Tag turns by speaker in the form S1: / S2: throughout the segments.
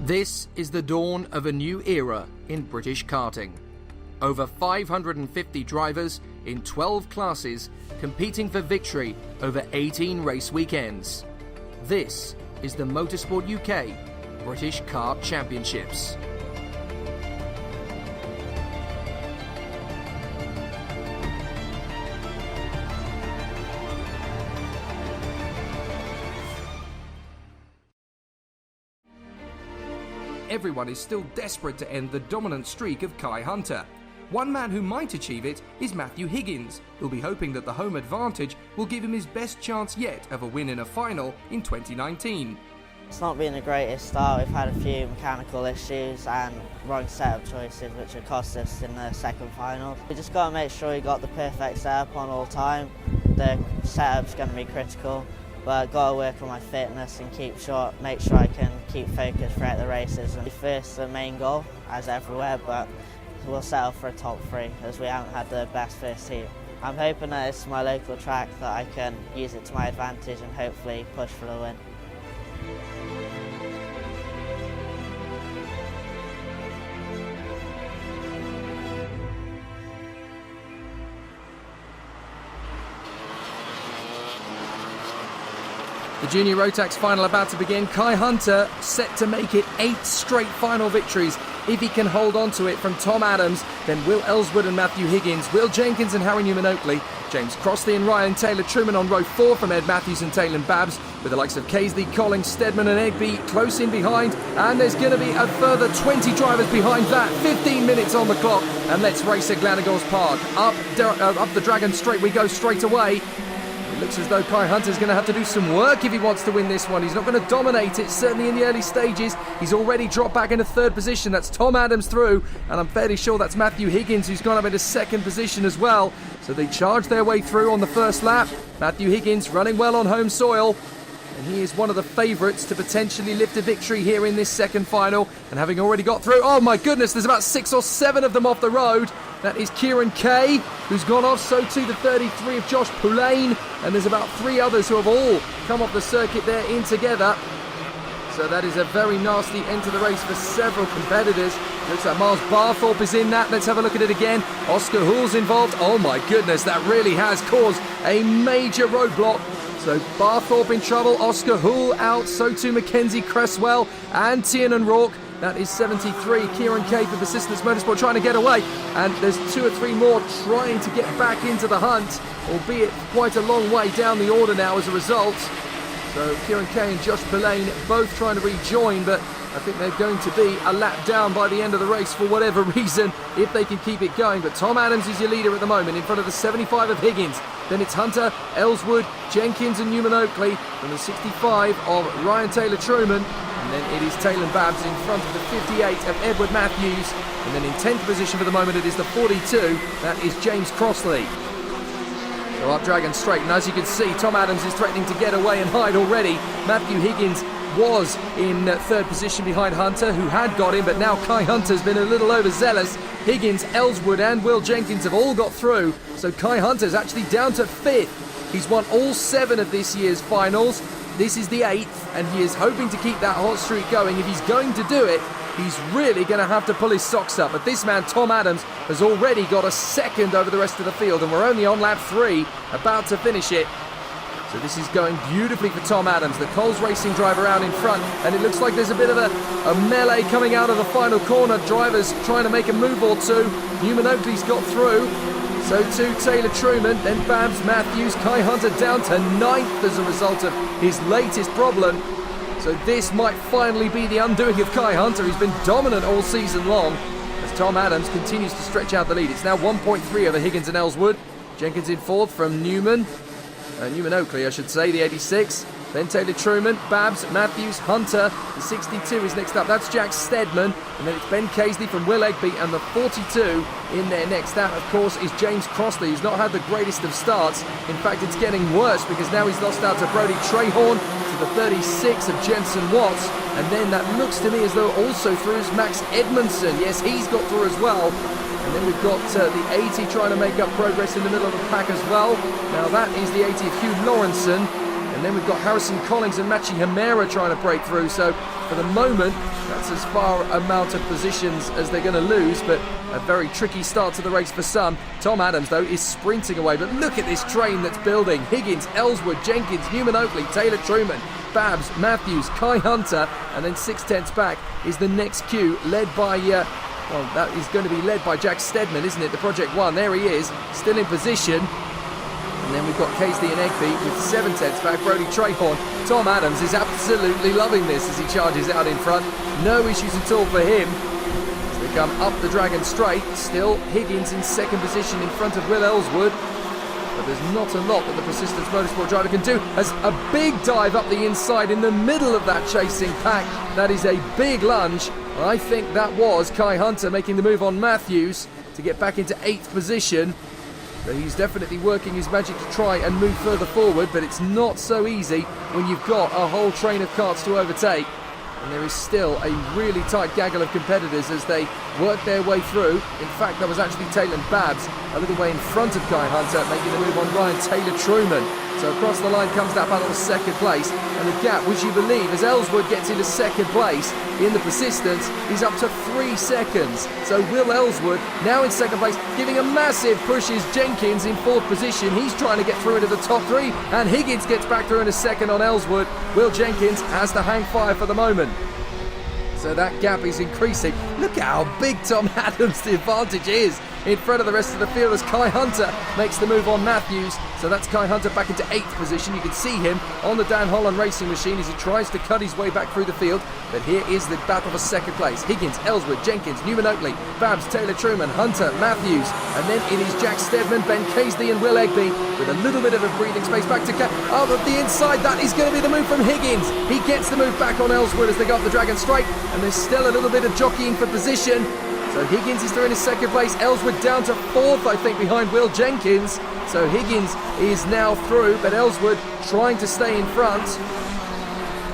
S1: This is the dawn of a new era in British karting. Over 550 drivers in 12 classes competing for victory over 18 race weekends. This is the Motorsport UK British Kart Championships. Everyone is still desperate to end the dominant streak of Kai Hunter. One man who might achieve it is Matthew Higgins, who'll be hoping that the home advantage will give him his best chance yet of a win in a final in 2019.
S2: It's not been the greatest start. We've had a few mechanical issues and wrong setup choices which have cost us in the second final. We just got to make sure we got the perfect setup on all time. The setup's going to be critical, but I've got to work on my fitness and make sure I can keep focused throughout the races. And first, the main goal, as everywhere, but we'll settle for a top three as we haven't had the best first heat. I'm hoping that it's my local track that I can use it to my advantage and hopefully push for the win.
S1: The Junior Rotax final about to begin. Kai Hunter set to make it 8 straight final victories. If he can hold on to it from Tom Adams, then Will Ellswood and Matthew Higgins, Will Jenkins and Harry Newman-Oakley, James Crossley and Ryan Taylor-Truman on row 4 from Ed Matthews and Taylor Babbs, with the likes of Casey, Collins, Stedman and Egby close in behind. And there's going to be a further 20 drivers behind that. 15 minutes on the clock. And let's race at Glan Park. Up the Dragon Straight we go straight away. It looks as though Kai Hunter's going to have to do some work if he wants to win this one. He's not going to dominate it, certainly in the early stages. He's already dropped back into third position. That's Tom Adams through, and I'm fairly sure that's Matthew Higgins who's gone up into second position as well. So they charge their way through on the first lap. Matthew Higgins running well on home soil, and he is one of the favourites to potentially lift a victory here in this second final. And having already got through, oh my goodness, there's about 6 or 7 of them off the road. That is Kieran Kay, who's gone off, so too the 33 of Josh Poulain, and there's about 3 others who have all come off the circuit there in together. So that is a very nasty end to the race for several competitors. Looks like Miles Barthorpe is in that. Let's have a look at it again. Oscar Hall's involved. Oh my goodness, that really has caused a major roadblock. So Barthorpe in trouble, Oscar Hall out, so too Mackenzie Cresswell and Tiernan Rourke. That is 73. Kieran Kay for Persistence Motorsport trying to get away. And there's 2 or 3 more trying to get back into the hunt, albeit quite a long way down the order now as a result. So Kieran Kay and Josh Poulain both trying to rejoin, but I think they're going to be a lap down by the end of the race for whatever reason, if they can keep it going. But Tom Adams is your leader at the moment in front of the 75 of Higgins. Then it's Hunter, Ellswood, Jenkins and Newman-Oakley from the 65 of Ryan Taylor-Truman. And then it is Taylor Babbs in front of the 58 of Edward Matthews. And then in 10th position for the moment it is the 42. That is James Crossley. So up Dragon Straight, and as you can see, Tom Adams is threatening to get away and hide already. Matthew Higgins was in third position behind Hunter, who had got him, but now Kai Hunter's been a little overzealous. Higgins, Ellswood and Will Jenkins have all got through, so Kai Hunter's actually down to 5th. He's won all 7 of this year's finals. This is the 8th, and he is hoping to keep that hot streak going. If he's going to do it, he's really going to have to pull his socks up. But this man, Tom Adams, has already got a second over the rest of the field, and we're only on lap 3, about to finish it. So this is going beautifully for Tom Adams, the Coles Racing driver out in front, and it looks like there's a bit of a melee coming out of the final corner. Drivers trying to make a move or two. Newman-Oakley's got through, so too Taylor-Truman, then Babbs, Matthews, Kai Hunter down to 9th as a result of his latest problem. So this might finally be the undoing of Kai Hunter. He's been dominant all season long as Tom Adams continues to stretch out the lead. It's now 1.3 over Higgins and Ellswood. Jenkins in 4th from Newman-Oakley, I should say, the 86. Then Taylor-Truman, Babbs, Matthews, Hunter. The 62 is next up. That's Jack Stedman. And then it's Ben Casey from Will Egby and the 42 in there next. That, of course, is James Crossley, who's not had the greatest of starts. In fact, it's getting worse because now he's lost out to Brodie Trehorn, to the 36 of Jensen Watts. And then that looks to me as though also through is Max Edmondson. Yes, he's got through as well. And then we've got the 80 trying to make up progress in the middle of the pack as well. Now that is the 80 of Hugh Lawrenson. And then we've got Harrison Collins and Machi Hamera trying to break through. So for the moment, that's as far amount of positions as they're going to lose, but a very tricky start to the race for some. Tom Adams, though, is sprinting away, but look at this train that's building. Higgins, Ellswood, Jenkins, Newman Oakley, Taylor Truman, Babs, Matthews, Kai Hunter, and then 6/10 back is the next queue, led by, well, that is going to be led by Jack Steadman, isn't it? The Project One, there he is, still in position. And then we've got Casey and Egby with 7/10 back, Brody Trahorn. Tom Adams is absolutely loving this as he charges out in front. No issues at all for him. As they come up the Dragon Straight, still Higgins in second position in front of Will Ellswood. But there's not a lot that the Persistence Motorsport driver can do. As a big dive up the inside in the middle of that chasing pack. That is a big lunge. I think that was Kai Hunter making the move on Matthews to get back into 8th position. So he's definitely working his magic to try and move further forward, but it's not so easy when you've got a whole train of karts to overtake. And there is still a really tight gaggle of competitors as they work their way through. In fact, that was actually Taylor Babs a little way in front of Kai Hunter, making the move on Ryan Taylor Truman. So across the line comes that battle of second place, and the gap, would you believe, as Ellswood gets into second place in the Persistence, is up to 3 seconds. So Will Ellswood now in second place, giving a massive push is Jenkins in 4th position. He's trying to get through into the top 3, and Higgins gets back through in a second on Ellswood. Will Jenkins has to hang fire for the moment. So that gap is increasing. Look how big Tom Adams' advantage is in front of the rest of the field as Kai Hunter makes the move on Matthews. So that's Kai Hunter back into 8th position. You can see him on the Dan Holland racing machine as he tries to cut his way back through the field. But here is the battle for second place. Higgins, Ellswood, Jenkins, Newman Oakley, Babs, Taylor Truman, Hunter, Matthews. And then it is Jack Steadman, Ben Casey and Will Egby with a little bit of a breathing space back to out of the inside. That is going to be the move from Higgins. He gets the move back on Ellswood as they go up the Dragon Straight. And there's still a little bit of jockeying for position. So Higgins is through in his second place. Ellswood down to 4th, I think, behind Will Jenkins. So Higgins is now through, but Ellswood trying to stay in front.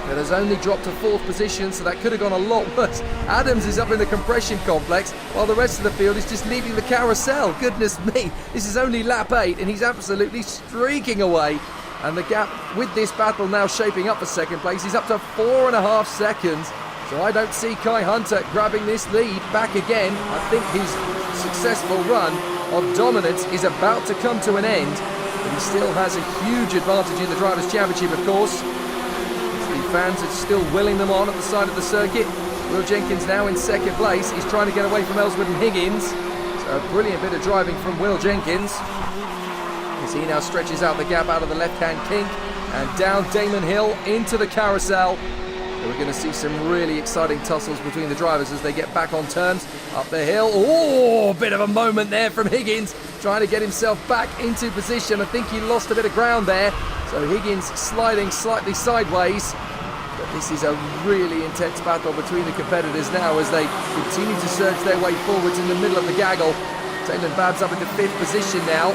S1: But has only dropped to 4th position, so that could have gone a lot worse. Adams is up in the compression complex, while the rest of the field is just leaving the carousel. Goodness me, this is only lap 8, and he's absolutely streaking away. And the gap with this battle now shaping up for second place is up to 4.5 seconds. So I don't see Kai Hunter grabbing this lead back again. I think his successful run of dominance is about to come to an end. But he still has a huge advantage in the Drivers' Championship, of course. The fans are still willing them on at the side of the circuit. Will Jenkins now in second place. He's trying to get away from Ellswood and Higgins. So a brilliant bit of driving from Will Jenkins, as he now stretches out the gap out of the left-hand kink and down Damon Hill into the carousel. So we're going to see some really exciting tussles between the drivers as they get back on turns up the hill. Oh, bit of a moment there from Higgins, trying to get himself back into position. I think he lost a bit of ground there. So Higgins sliding slightly sideways. But this is a really intense battle between the competitors now as they continue to surge their way forwards in the middle of the gaggle. Taylor Babs up into 5th position now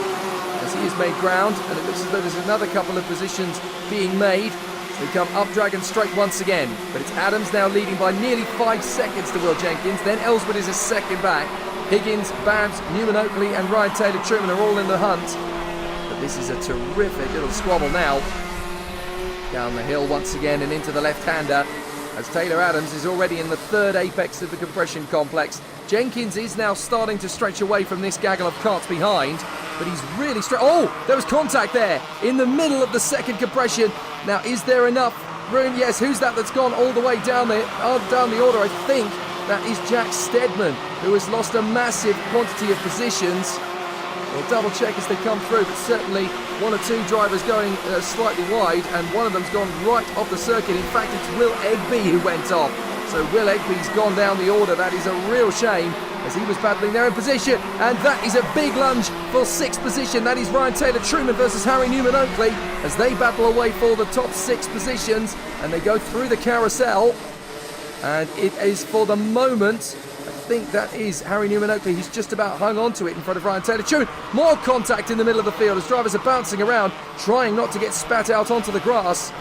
S1: as he has made ground, and it looks as though there's another couple of positions being made. They come up Dragon Straight once again, but it's Adams now leading by nearly 5 seconds to Will Jenkins. Then Ellswood is a second back. Higgins, Babs, Newman Oakley and Ryan Taylor Truman are all in the hunt. But this is a terrific little squabble now. Down the hill once again and into the left-hander as Taylor Adams is already in the 3rd apex of the compression complex. Jenkins is now starting to stretch away from this gaggle of karts behind, but he's really oh, there was contact there in the middle of the second compression. Now, is there enough room? Yes, who's that's gone all the way down the order? I think that is Jack Steadman, who has lost a massive quantity of positions. We'll double check as they come through, but certainly 1 or 2 drivers going slightly wide, and one of them's gone right off the circuit. In fact, it's Will Egby who went off. So Will Egby's gone down the order. That is a real shame as he was battling there in position. And that is a big lunge for 6th position. That is Ryan Taylor Truman versus Harry Newman Oakley as they battle away for the top 6 positions. And they go through the carousel. And it is for the moment, I think that is Harry Newman Oakley. He's just about hung on to it in front of Ryan Taylor Truman. More contact in the middle of the field as drivers are bouncing around, trying not to get spat out onto the grass.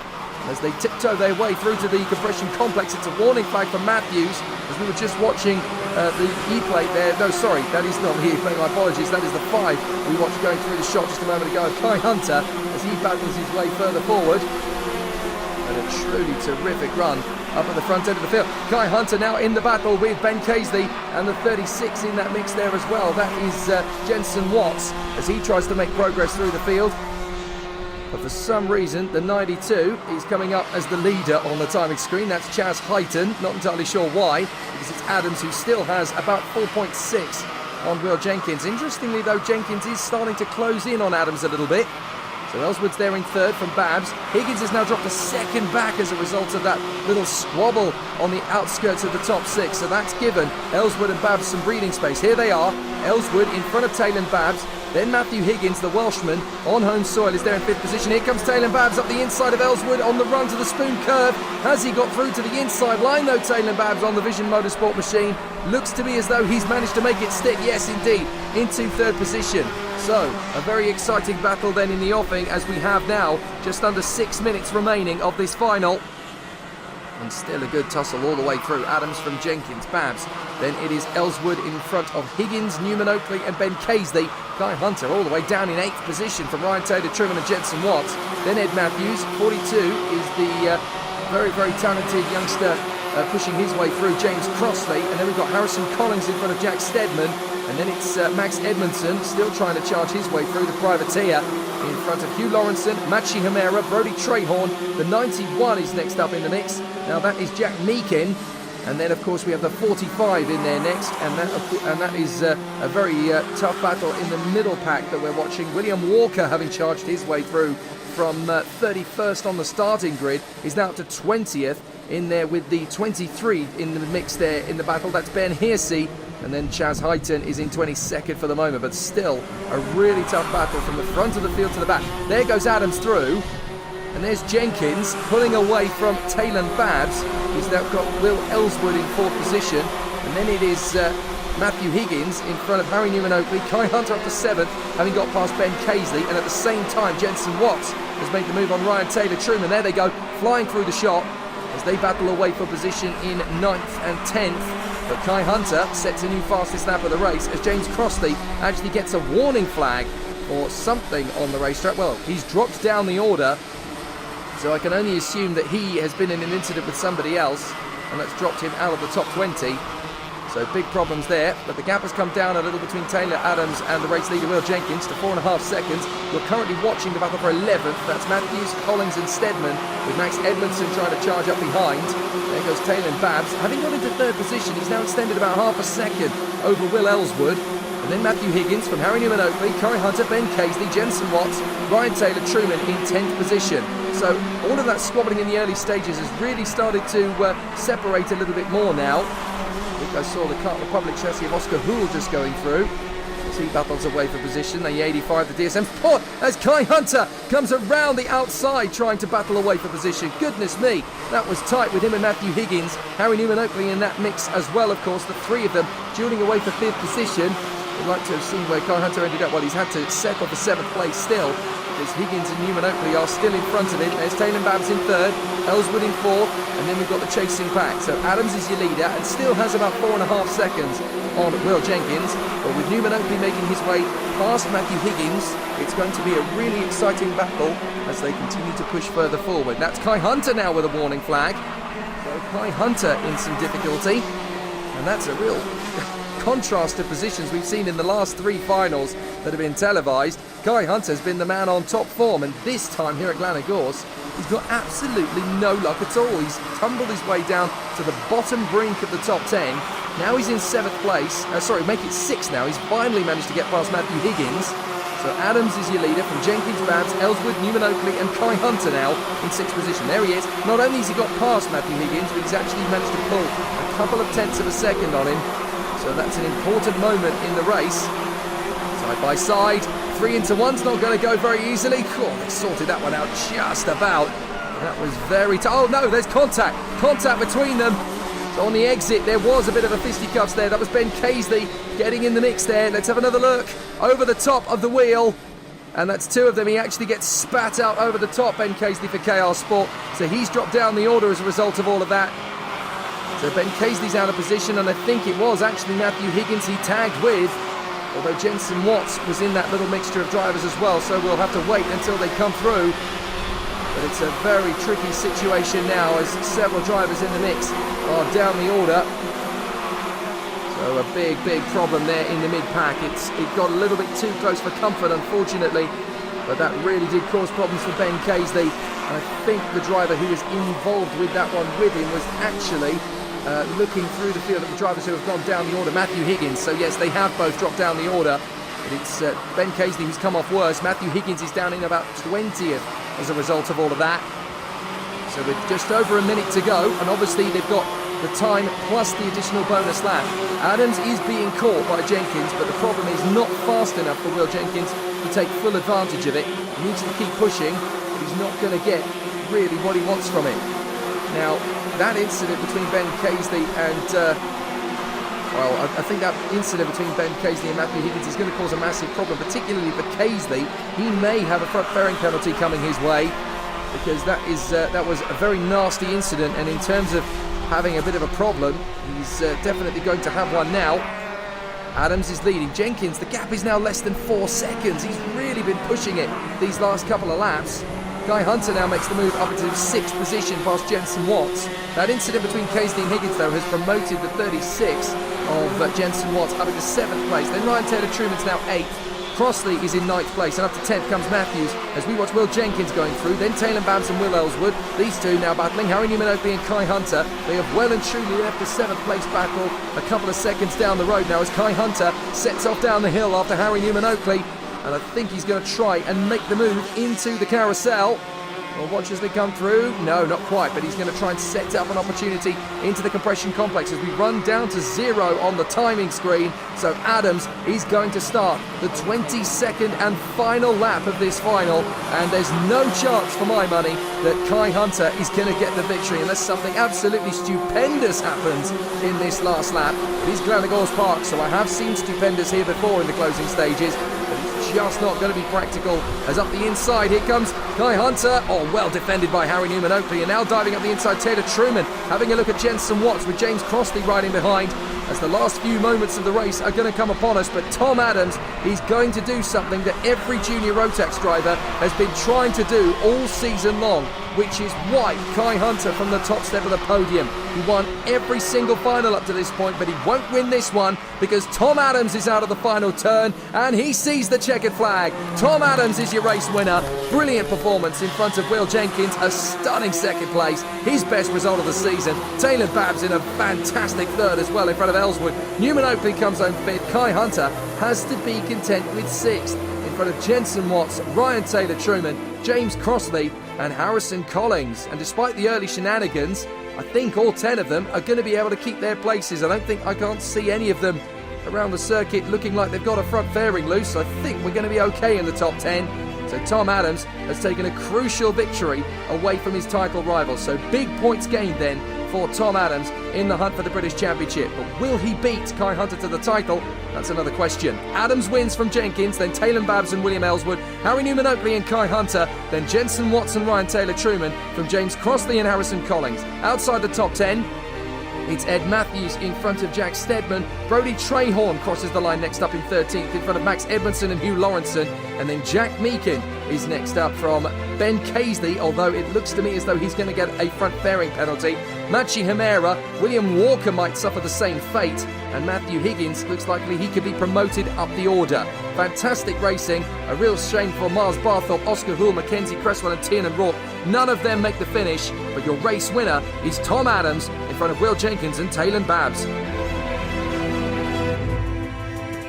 S1: As they tiptoe their way through to the compression complex, it's a warning flag for Matthews, as we were just watching the E-plate there. No, sorry, that is not the E-plate, my apologies. That is the 5 we watched going through the shot just a moment ago of Kai Hunter as he battles his way further forward. truly terrific run up at the front end of the field. Kai Hunter now in the battle with Ben Casey, and the 36 in that mix there as well. That is Jensen Watts as he tries to make progress through the field. But for some reason, the 92 is coming up as the leader on the timing screen. That's Chaz Heighton. Not entirely sure why, because it's Adams who still has about 4.6 on Will Jenkins. Interestingly, though, Jenkins is starting to close in on Adams a little bit. So Ellswood's there in third from Babs. Higgins has now dropped a second back as a result of that little squabble on the outskirts of the top six. So that's given Ellswood and Babs some breathing space. Here they are. Ellswood in front of Taylor and Babs. Then Matthew Higgins, the Welshman, on home soil, is there in fifth position. Here comes Taylor Babs up the inside of Ellswood on the run to the spoon curve. Has he got through to the inside line, though, Taylor Babs on the Vision Motorsport machine? Looks to be as though he's managed to make it stick. Yes, indeed, into third position. So, a very exciting battle then in the offing, as we have now just under 6 minutes remaining of this final. And still a good tussle all the way through. Adams from Jenkins, Babs. Then it is Ellswood in front of Higgins, Newman Oakley and Ben Casey. Guy Hunter all the way down in 8th position from Ryan Taylor, Truman and Jensen Watts. Then Ed Matthews, 42, is the very, very talented youngster pushing his way through. James Crossley. And then we've got Harrison Collins in front of Jack Steadman. And then it's Max Edmondson still trying to charge his way through, the privateer. In front of Hugh Lawrenson, Machi Hamera, Brody Trehorn. The 91 is next up in the mix. Now that is Jack Meakin. And then, of course, we have the 45 in there next. And that is a very tough battle in the middle pack that we're watching. William Walker, having charged his way through from 31st on the starting grid, is now up to 20th in there with the 23 in the mix there in the battle. That's Ben Hearsey. And then Chaz Heighton is in 22nd for the moment, but still a really tough battle from the front of the field to the back. There goes Adams through, and there's Jenkins pulling away from Taylor Babs. He's now got Will Ellswood in 4th position, and then it is Matthew Higgins in front of Harry Newman Oakley. Kai Hunter up to 7th, having got past Ben Casey, and at the same time Jensen Watts has made the move on Ryan Taylor Truman. There they go, flying through the shot as they battle away for position in 9th and 10th. But Kai Hunter sets a new fastest lap of the race as James Crossley actually gets a warning flag or something on the racetrack. Well, he's dropped down the order, so I can only assume that he has been in an incident with somebody else, and that's dropped him out of the top 20. So big problems there, but the gap has come down a little between Taylor Adams and the race leader Will Jenkins to 4.5 seconds. You're currently watching the battle for 11th. That's Matthews, Collins and Steadman, with Max Edmondson trying to charge up behind. There goes Taylor Babs. Having got into 3rd position, he's now extended about half a second over Will Ellswood. And then Matthew Higgins from Harry Newman Oakley, Kai Hunter, Ben Casey, Jensen Watts, Ryan Taylor Truman in 10th position. So all of that squabbling in the early stages has really started to separate a little bit more now. I think I saw the Kart Republic chassis of Oscar Houle just going through as he battles away for position. The 85, the DSM. Oh, as Kai Hunter comes around the outside trying to battle away for position. Goodness me, that was tight with him and Matthew Higgins. Harry Newman Oakley in that mix as well, of course. The three of them dueling away for 5th position. I'd like to have seen where Kai Hunter ended up. Well, he's had to settle for 7th place still, because Higgins and Newman Oakley are still in front of him. There's Taylor Babs in 3rd, Ellswood in 4th, and then we've got the chasing pack. So Adams is your leader and still has about 4.5 seconds on Will Jenkins. But with Newman Oakley making his way past Matthew Higgins, it's going to be a really exciting battle as they continue to push further forward. That's Kai Hunter now with a warning flag. So Kai Hunter in some difficulty, and that's a real contrast to positions we've seen in the last 3 finals that have been televised. Kai Hunter's been the man on top form, and this time here at Glan and Gors, he's got absolutely no luck at all. He's tumbled his way down to the bottom brink of the top 10. Now he's in 7th place. Make it 6th now. He's finally managed to get past Matthew Higgins. So Adams is your leader from Jenkins, Babs, Ellswood, Newman Oakley and Kai Hunter now in 6th position. There he is. Not only has he got past Matthew Higgins, but he's actually managed to pull a couple of tenths of a second on him. So that's an important moment in the race. Side by side, 3 into 1's not going to go very easily. Oh, they sorted that one out just about. That was very tough. Oh no, there's contact between them. So on the exit, there was a bit of a fisticuffs there. That was Ben Casey getting in the mix there. Let's have another look. Over the top of the wheel. And that's 2 of them. He actually gets spat out over the top, Ben Casey for KR Sport. So he's dropped down the order as a result of all of that. So Ben Casey's out of position, and I think it was actually Matthew Higgins he tagged with, although Jensen Watts was in that little mixture of drivers as well, so we'll have to wait until they come through. But it's a very tricky situation now as several drivers in the mix are down the order. So a big problem there in the mid-pack. It got a little bit too close for comfort, unfortunately, but that really did cause problems for Ben Casey. And I think the driver who was involved with that one with him was actually looking through the field at the drivers who have gone down the order. Matthew Higgins, so yes, they have both dropped down the order. But it's Ben Casey who's come off worse. Matthew Higgins is down in about 20th as a result of all of that. So with just over a minute to go, and obviously they've got the time plus the additional bonus lap. Adams is being caught by Jenkins, but the problem is not fast enough for Will Jenkins to take full advantage of it. He needs to keep pushing, but he's not going to get really what he wants from it. Now, that incident between Ben Casey and I think that incident between Ben Casey and Matthew Higgins is going to cause a massive problem, particularly for Casey. He may have a front fairing penalty coming his way, because that was a very nasty incident, and in terms of having a bit of a problem, he's definitely going to have one now. Adams is leading. Jenkins, the gap is now less than 4 seconds. He's really been pushing it these last couple of laps. Guy Hunter now makes the move up into 6th position past Jensen Watts. That incident between Casey and Higgins, though, has promoted the 36 of Jensen Watts up into 7th place. Then Ryan Taylor-Truman's now 8th. Crossley is in 9th place, and up to 10th comes Matthews as we watch Will Jenkins going through, then Taylor Babs and Will Ellswood. These two now battling. Harry Newman-Oakley and Kai Hunter. They have well and truly left the 7th place battle a couple of seconds down the road now as Kai Hunter sets off down the hill after Harry Newman-Oakley, and I think he's going to try and make the move into the carousel. Well, watch as they come through. No, not quite, but he's going to try and set up an opportunity into the compression complex as we run down to 0 on the timing screen. So Adams is going to start the 22nd and final lap of this final, and there's no chance for my money that Kai Hunter is going to get the victory unless something absolutely stupendous happens in this last lap. It is Glan Gors Park, so I have seen stupendous here before in the closing stages, but it's just not going to be practical as up the inside here comes Kai Hunter. Oh, well defended by Harry Newman-Oakley, and now diving up the inside Taylor-Truman, having a look at Jensen Watts with James Crossley riding behind as the last few moments of the race are going to come upon us. But Tom Adams is going to do something that every junior Rotax driver has been trying to do all season long, which is wipe Kai Hunter from the top step of the podium. He won every single final up to this point, but he won't win this one because Tom Adams is out of the final turn and he sees the checkered flag. Tom Adams is your race winner. Brilliant performance in front of Will Jenkins, a stunning 2nd place, his best result of the season. Taylor Babs in a fantastic 3rd as well in front of Ellswood. Newman-Oakley comes home 5th. Kai Hunter has to be content with 6th in front of Jensen Watts, Ryan Taylor-Truman, James Crossley and Harrison Collins. And despite the early shenanigans, I think all 10 of them are going to be able to keep their places. I can't see any of them around the circuit looking like they've got a front fairing loose. I think we're going to be okay in the top 10. So Tom Adams has taken a crucial victory away from his title rival. So big points gained then for Tom Adams in the hunt for the British Championship. But will he beat Kai Hunter to the title? That's another question. Adams wins from Jenkins, then Taylor Babs and William Ellswood, Harry Newman-Oakley and Kai Hunter, then Jensen Watts and Ryan Taylor-Truman from James Crossley and Harrison Collins. Outside the top 10, it's Ed Matthews in front of Jack Steadman. Brodie Trahorn crosses the line next up in 13th in front of Max Edmondson and Hugh Lawrenson. And then Jack Meakin is next up from Ben Casey, although it looks to me as though he's going to get a front fairing penalty. Machi Hamera, William Walker might suffer the same fate, and Matthew Higgins looks likely he could be promoted up the order. Fantastic racing, a real shame for Miles Barthorpe, Oscar Hull, Mackenzie Cresswell and Tiernan Rourke. None of them make the finish, but your race winner is Tom Adams in front of Will Jenkins and Taylor Babs.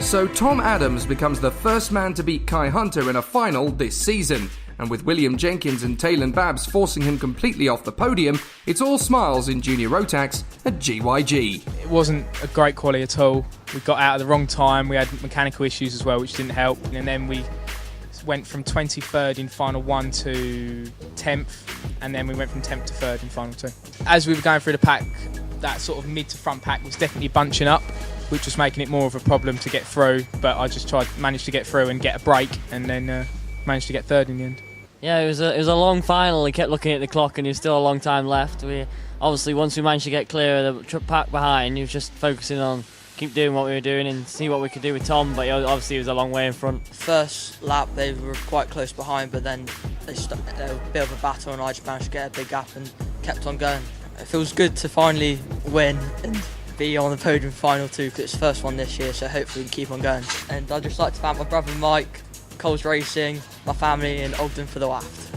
S1: So Tom Adams becomes the first man to beat Kai Hunter in a final this season. And with William Jenkins and Taylor Babs forcing him completely off the podium, it's all smiles in junior Rotax at GYG.
S3: It wasn't a great quality at all. We got out at the wrong time, we had mechanical issues as well, which didn't help. And then we went from 23rd in final 1 to 10th, and then we went from 10th to 3rd in final 2. As we were going through the pack, that sort of mid to front pack was definitely bunching up, which was making it more of a problem to get through, but I just managed to get through and get a break, and then managed to get 3rd in the end.
S4: Yeah, it was a long final. He kept looking at the clock and there was still a long time left. We obviously, once we managed to get clear of the pack behind, he was just focusing on keep doing what we were doing and see what we could do with Tom, but obviously he was a long way in front.
S5: First lap they were quite close behind, but then they were a bit of a battle and I just managed to get a big gap and kept on going. It feels good to finally win and be on the podium final too, because it's the first one this year, so hopefully we can keep on going. And I'd just like to thank my brother Mike, Coles Racing, my family and Ogden for the waft.